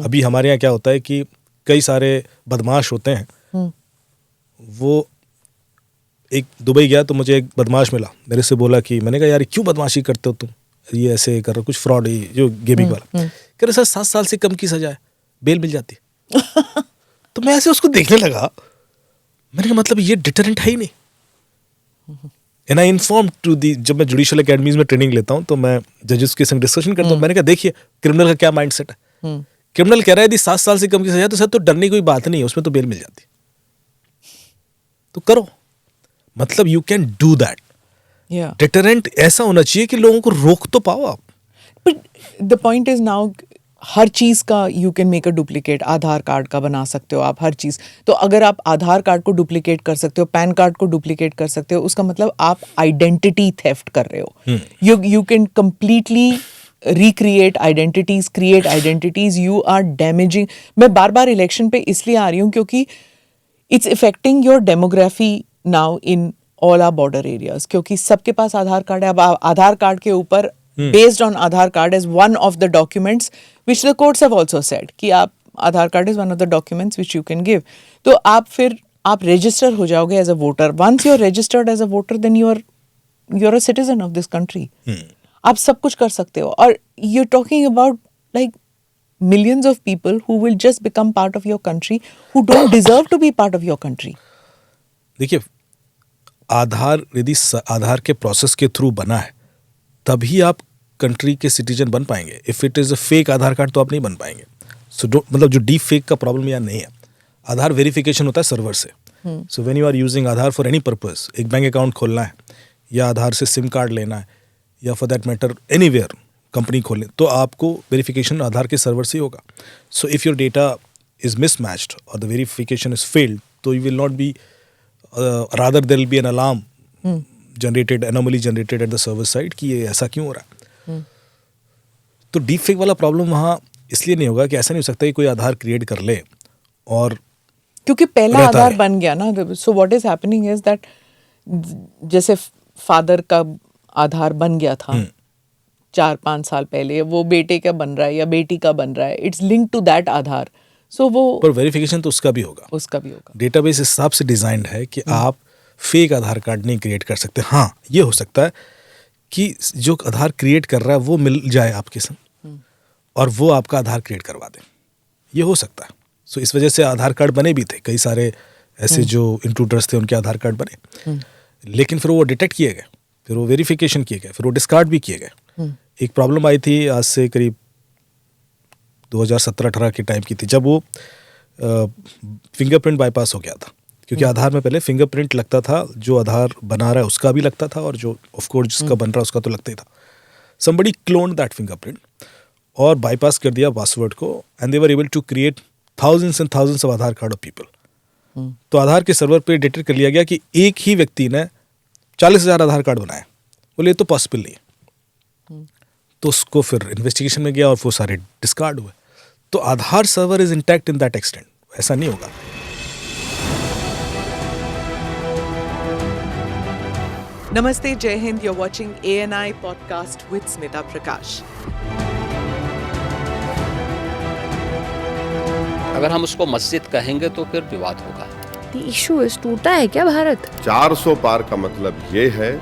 अभी हमारे यहाँ क्या होता है कि कई सारे बदमाश होते हैं, वो एक दुबई गया तो मुझे एक बदमाश मिला, मेरे से बोला कि मैंने कहा यार क्यों बदमाशी करते हो तुम, ये ऐसे कर रहे हो, कुछ फ्रॉड है जो गेमिंग वाला। कह रहे सर 7 साल से कम की सजा है, बेल मिल जाती है। तो मैं ऐसे उसको देखने लगा, मैंने कहा मतलब ये डिटरेंट है ही नहीं। And I inform to the, जब मैं जुडिशियल अकेडमीज में ट्रेनिंग लेता हूँ तो मैं जजेस के संग डिस्कशन करता हूँ। मैंने कहा देखिए क्रिमिनल का क्या माइंडसेट है, क्रिमिनल कह रहा है यदि 7 साल से कम की सजा तो सर तो डरने की कोई बात नहीं है, उसमें तो बेल मिल जाती, तो करो। मतलब you can do that. Deterrent ऐसा होना चाहिए कि लोगों को रोक तो पाओ आप। But the point is now हर चीज का you can make a duplicate. Aadhaar card का बना सकते हो आप, हर चीज। तो अगर आप आधार कार्ड को डुप्लीकेट कर सकते हो, पैन कार्ड को डुप्लीकेट कर सकते हो, उसका मतलब आप आइडेंटिटी थेफ्ट कर रहे हो। You can completely recreate identities, create identities. You are damaging. मैं बार बार इलेक्शन पे इसलिए आ रही हूँ क्योंकि it's affecting your demography now in all our border areas, क्योंकि सबके पास आधार कार्ड है। अब आधार कार्ड के ऊपर based on Aadhaar card as one of the documents which the courts have also said कि आप Aadhaar card is one of the documents which you can give. तो आप register हो जाओगे as a voter. Once you're registered as a voter, then you're a citizen of this country. आप सब कुछ कर सकते हो। और you're talking about like millions of people who will just become part of your country who don't deserve to be part of your country. देखिए आधार यदि आधार के प्रोसेस के थ्रू बना है तभी आप कंट्री के सिटीजन बन पाएंगे। If it is a fake Aadhaar card तो आप नहीं बन पाएंगे। सो मतलब जो डीप फेक का प्रॉब्लम यहाँ नहीं है। आधार वेरिफिकेशन होता है सर्वर से। So when you are using Aadhaar for any purpose, एक बैंक अकाउंट खोलना है या आधार से सिम कार्ड लेना है या for that matter anywhere company खोलने, तो आपको वेरिफिकेशन आधार के सर्वर से ही होगा। So if your data is mismatched और द वेरिफिकेशन इज फेल्ड, तो you will not be rather there will be an alarm generated, anomaly generated at the server side कि ये ऐसा क्यों हो रहा है। तो डीप फेक वाला प्रॉब्लम वहाँ इसलिए नहीं होगा कि ऐसा नहीं हो सकता कि कोई आधार क्रिएट कर ले और क्योंकि पहला आधार बन गया ना। So what is happening is that जैसे फादर का आधार बन गया था 4-5 साल पहले, वो बेटे का बन रहा है या बेटी का बन रहा है, इट्स लिंक्ड टू दैट आधार। सो वो पर वेरिफिकेशन तो उसका भी होगा। डेटाबेस इस हिसाब से डिजाइंड है कि आप फेक आधार कार्ड नहीं क्रिएट कर सकते। हाँ ये हो सकता है कि जो आधार क्रिएट कर रहा है वो मिल जाए आपके संग और वो आपका आधार क्रिएट करवा दे, ये हो सकता है। सो इस वजह से आधार कार्ड बने भी थे, कई सारे ऐसे जो इंट्रूडर्स थे उनके आधार कार्ड बने, लेकिन फिर वो डिटेक्ट किए गए, फिर वो वेरिफिकेशन किए गए, फिर वो डिस्कार्ड भी किए गए। एक प्रॉब्लम आई थी आज से करीब 2017-18 के टाइम की थी, जब वो फिंगरप्रिंट बाईपास हो गया था। क्योंकि आधार में पहले फिंगरप्रिंट लगता था, जो आधार बना रहा है उसका भी लगता था और जो ऑफ कोर्स जिसका बन रहा है उसका तो लगता ही था। समबडी क्लोन्ड दैट फिंगरप्रिंट और बाईपास कर दिया पासवर्ड को, and they were able to create thousands and thousands of Aadhaar card of people. तो आधार के सर्वर पे डिटेक्ट कर लिया गया कि एक ही व्यक्ति ने 40,000 आधार कार्ड बनाए। बोले ये तो पॉसिबल नहीं है। तो उसको फिर इन्वेस्टिगेशन में गया और वो सारे डिस्कार्ड हुए। तो Aadhaar server is intact in that extent, ऐसा नहीं होगा। Namaste, Jai Hind. You're watching ANI podcast with Smita Prakash. अगर हम उसको मस्जिद कहेंगे तो फिर विवाद होगा। The issue is टूटा है क्या भारत? 400 पार का मतलब ये है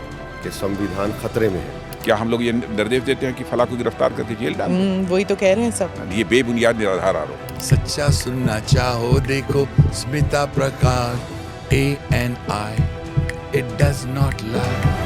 कि संविधान खतरे में है। क्या हम लोग ये निर्देश देते हैं कि फला को गिरफ्तार करके जेल डाल दें? वही तो कह रहे हैं सब। ये बेबुनियाद निराधार आरोप। सच्चा सुनना चाहो देखो स्मिता प्रकाश ANI, it does not lie.